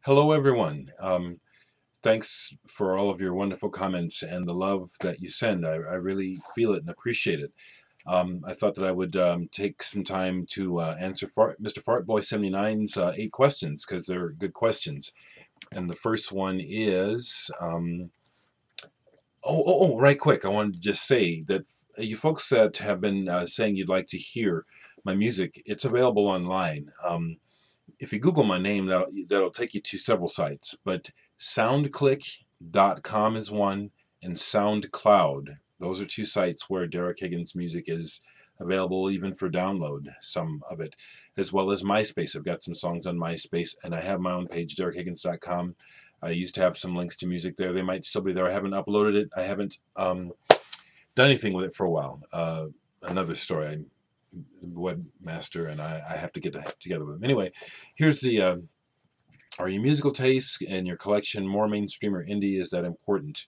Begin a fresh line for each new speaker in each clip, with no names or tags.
Hello, everyone. Thanks for all of your wonderful comments and the love that you send. I really feel it and appreciate it. I thought that I would take some time to answer Mr. Fartboy79's 8 questions because they're good questions. And the first one is, right quick. I wanted to just say that you folks that have been saying you'd like to hear my music, it's available online. If you Google my name, that'll take you to several sites. But SoundClick.com is one, and SoundCloud. Those are two sites where Derek Higgins' music is available, even for download, some of it, as well as MySpace. I've got some songs on MySpace, and I have my own page, DerekHiggins.com. I used to have some links to music there. They might still be there. I haven't uploaded it. I haven't done anything with it for a while. Another story. I'm webmaster, and I have to get together with them. Anyway, here's the are your musical tastes and your collection more mainstream or indie? Is that important?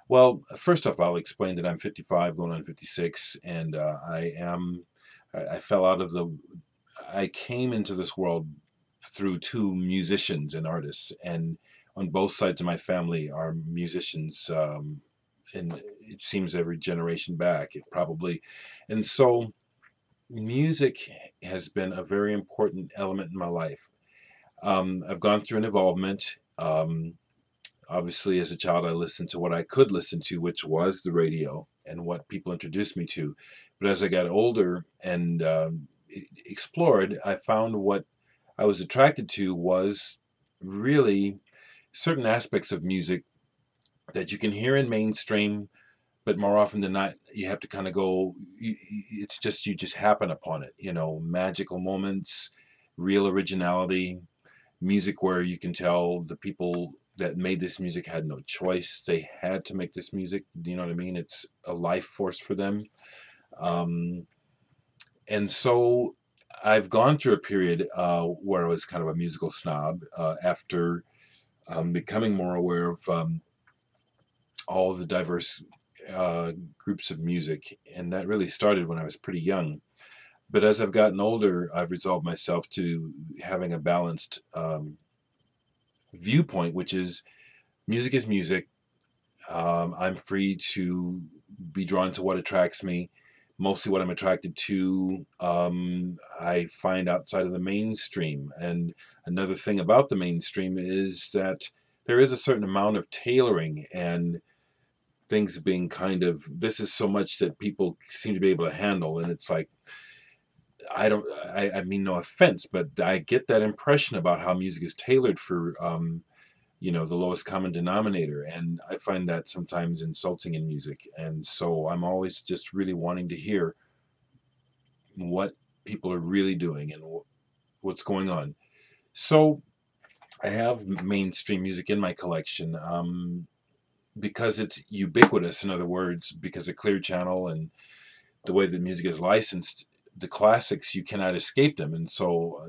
Well, first off, I'll explain that I'm 55, going on 56, and I fell out of I came into this world through two musicians and artists, and on both sides of my family are musicians, and it seems every generation back, it probably, and so music has been a very important element in my life. I've gone through an evolvement. Obviously, as a child, I listened to what I could listen to, which was the radio and what people introduced me to. But as I got older and explored, I found what I was attracted to was really certain aspects of music that you can hear in mainstream, but more often than not, you have to kind of go, it's just, you just happen upon it, magical moments, real originality, music where you can tell the people that made this music had no choice. They had to make this music. Do you know what I mean? It's a life force for them. And so I've gone through a period where I was kind of a musical snob after becoming more aware of all of the diverse groups of music. And that really started when I was pretty young. But as I've gotten older, I've resolved myself to having a balanced viewpoint, which is music is music. I'm free to be drawn to what attracts me. Mostly what I'm attracted to, I find outside of the mainstream. And another thing about the mainstream is that there is a certain amount of tailoring and things being kind of, this is so much that people seem to be able to handle. And it's like, I mean, no offense, but I get that impression about how music is tailored for, the lowest common denominator. And I find that sometimes insulting in music. And so I'm always just really wanting to hear what people are really doing and what's going on. So I have mainstream music in my collection because it's ubiquitous. In other words, because of Clear Channel and the way that music is licensed, the classics, you cannot escape them. And so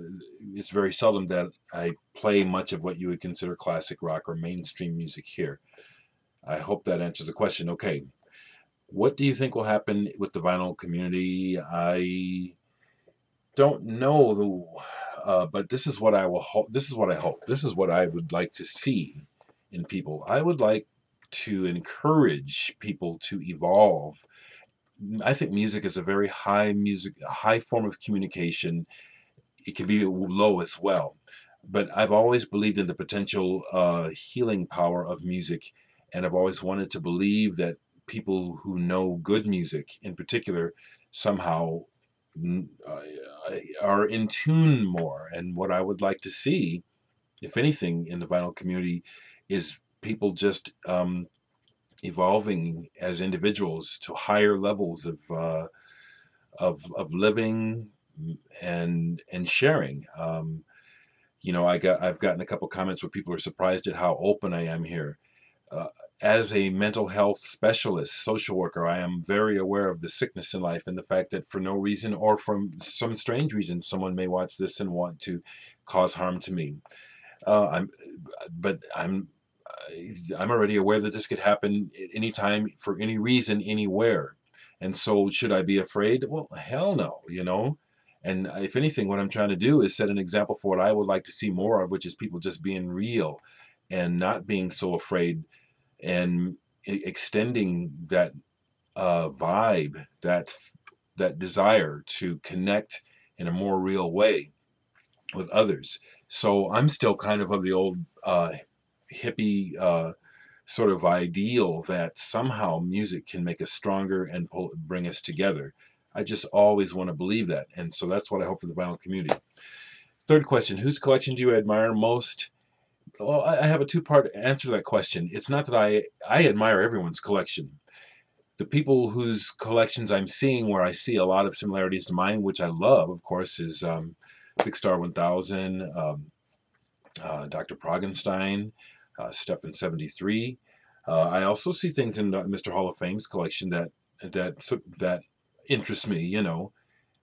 it's very seldom that I play much of what you would consider classic rock or mainstream music here. I hope that answers the question. Okay, what do you think will happen with the vinyl community? I don't know, but this is what I will hope. This is what I hope. This is what I would like to see in people. I would like to encourage people to evolve. I think music is a very high form of communication. It can be low as well. But I've always believed in the potential healing power of music. And I've always wanted to believe that people who know good music in particular somehow are in tune more. And what I would like to see, if anything, in the vinyl community is people just evolving as individuals to higher levels of living and sharing. I've gotten a couple comments where people are surprised at how open I am here. As a mental health specialist, social worker, I am very aware of the sickness in life and the fact that for no reason or from some strange reason, someone may watch this and want to cause harm to me. But I'm already aware that this could happen at any time, for any reason, anywhere. And so should I be afraid? Well, hell no, And if anything, what I'm trying to do is set an example for what I would like to see more of, which is people just being real and not being so afraid, and extending that vibe, that desire to connect in a more real way with others. So I'm still kind of the old hippie sort of ideal that somehow music can make us stronger and bring us together. I just always want to believe that. And so that's what I hope for the vinyl community. Third question, whose collection do you admire most? Well, I have a two-part answer to that question. It's not that I admire everyone's collection. The people whose collections I'm seeing where I see a lot of similarities to mine, which I love, of course, is Big Star 1000, Dr. Progenstein, Stefan 73. I also see things in Mr. Hall of Fame's collection that interest me, you know,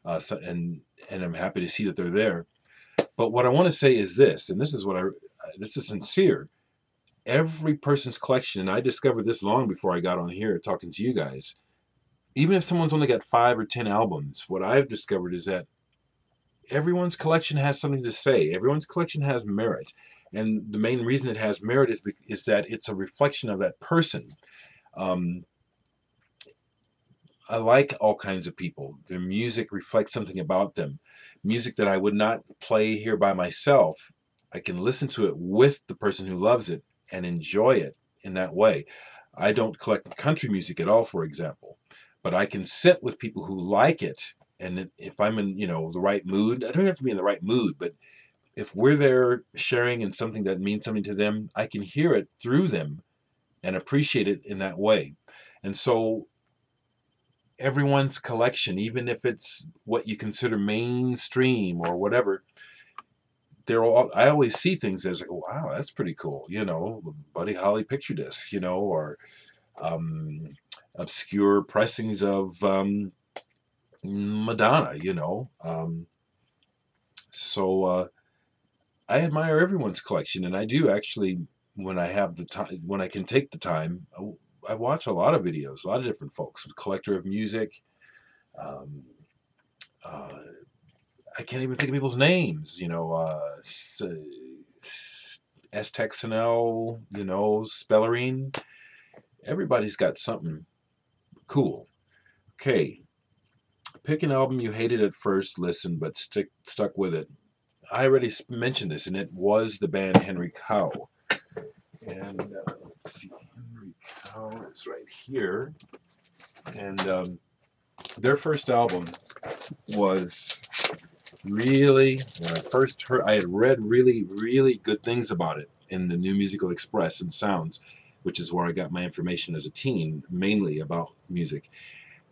and I'm happy to see that they're there. But what I want to say is this, and this is sincere. Every person's collection, and I discovered this long before I got on here talking to you guys. Even if someone's only got 5 or 10 albums, what I've discovered is that everyone's collection has something to say. Everyone's collection has merit. And the main reason it has merit is that it's a reflection of that person. I like all kinds of people. Their music reflects something about them. Music that I would not play here by myself, I can listen to it with the person who loves it and enjoy it in that way. I don't collect country music at all, for example, but I can sit with people who like it. And if I'm in, the right mood, I don't have to be in the right mood, but if we're there sharing in something that means something to them, I can hear it through them and appreciate it in that way. And so everyone's collection, even if it's what you consider mainstream or whatever, I always see things as like, wow, that's pretty cool. Buddy Holly picture disc, or obscure pressings of Madonna, so I admire everyone's collection, and I do actually, when I have the time, when I can take the time, I watch a lot of videos, a lot of different folks, collector of music. I can't even think of people's names, S-Texanel, Spellerine. Everybody's got something cool. Okay. Pick an album you hated at first listen, but stuck with it. I already mentioned this, and it was the band Henry Cow. And let's see, Henry Cow is right here. And their first album was really, when I first heard, I had read really, really good things about it in the New Musical Express and Sounds, which is where I got my information as a teen, mainly about music.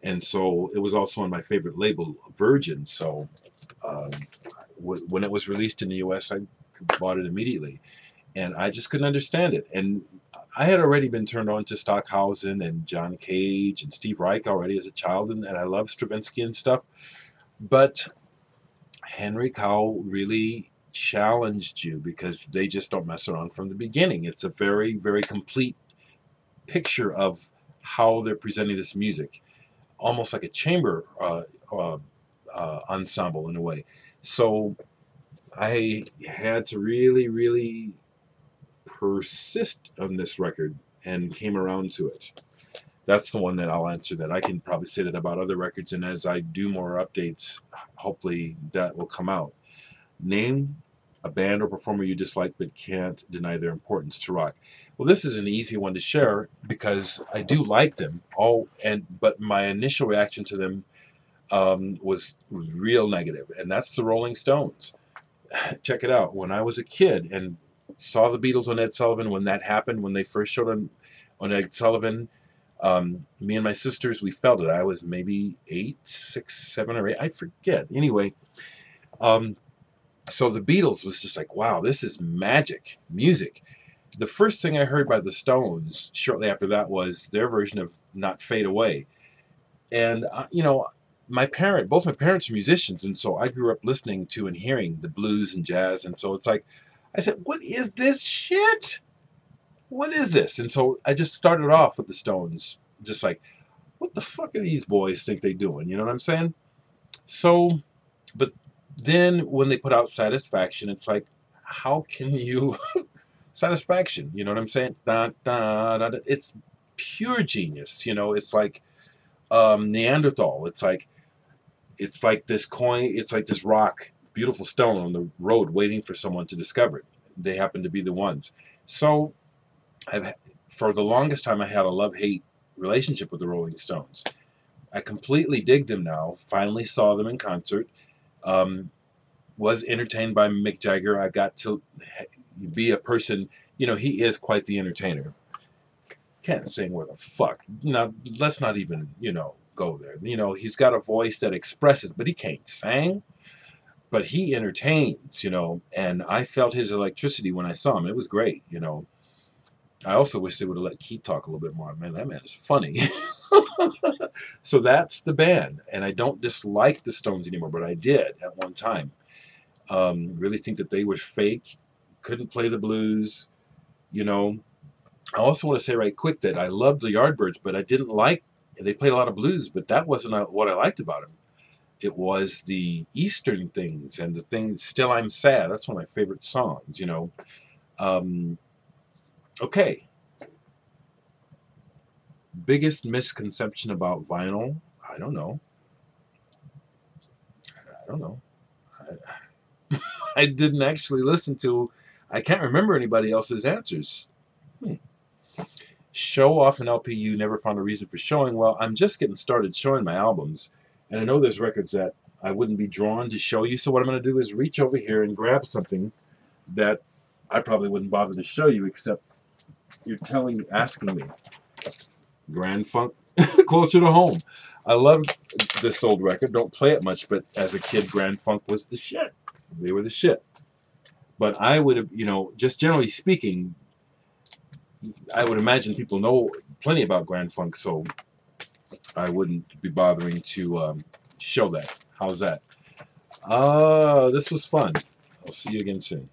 And so it was also on my favorite label, Virgin. So when it was released in the US, I bought it immediately. And I just couldn't understand it. And I had already been turned on to Stockhausen and John Cage and Steve Reich already as a child, and I love Stravinsky and stuff. But Henry Cow really challenged you because they just don't mess around from the beginning. It's a very, very complete picture of how they're presenting this music, almost like a chamber ensemble in a way. So I had to really, really persist on this record and came around to it. That's the one that I'll answer that. I can probably say that about other records, and as I do more updates, hopefully that will come out. Name a band or performer you dislike but can't deny their importance to rock. Well, this is an easy one to share because I do like them all, but my initial reaction to them was real negative, and that's the Rolling Stones. Check it out. When I was a kid and saw the Beatles on Ed Sullivan, when that happened, when they first showed on Ed Sullivan, me and my sisters, we felt it. I was maybe 8, 6, 7, or 8. I forget. Anyway, so the Beatles was just like, wow, this is magic music. The first thing I heard by the Stones shortly after that was their version of Not Fade Away. And, both my parents are musicians, and so I grew up listening to and hearing the blues and jazz, and so it's like, I said, what is this shit? What is this? And so I just started off with the Stones, just like, what the fuck are these boys think they doing? You know what I'm saying? So But then when they put out Satisfaction, it's like, how can you Satisfaction, you know what I'm saying? Da, da, da, da. It's pure genius, you know. It's like Neanderthal. It's like this coin. It's like this rock, beautiful stone on the road, waiting for someone to discover it. They happen to be the ones. So I've for the longest time I had a love-hate relationship with the Rolling Stones. I completely dig them now. Finally saw them in concert. Was entertained by Mick Jagger. I got to be a person. You know, he is quite the entertainer. Can't sing worth a fuck. Now, let's not even, you know, go there. You know, he's got a voice that expresses, but he can't sing. But he entertains, you know, and I felt his electricity when I saw him. It was great, you know. I also wish they would have let Keith talk a little bit more. Man, that man is funny. So that's the band. And I don't dislike the Stones anymore, but I did at one time. Really think that they were fake, couldn't play the blues, you know. I also want to say right quick that I loved the Yardbirds, but I didn't like, they played a lot of blues, but that wasn't what I liked about them. It was the Eastern things and the things, Still I'm Sad. That's one of my favorite songs, you know. Okay. Biggest misconception about vinyl? I don't know. I don't know. I didn't actually listen to, I can't remember anybody else's answers. Show off an LP you never found a reason for showing. Well, I'm just getting started showing my albums, and I know there's records that I wouldn't be drawn to show you, so what I'm going to do is reach over here and grab something that I probably wouldn't bother to show you, except you're asking me. Grand Funk, Closer to Home. I love this old record. Don't play it much, but as a kid, Grand Funk was the shit. They were the shit. But I would have, you know, just generally speaking, I would imagine people know plenty about Grand Funk, so I wouldn't be bothering to show that. How's that? This was fun. I'll see you again soon.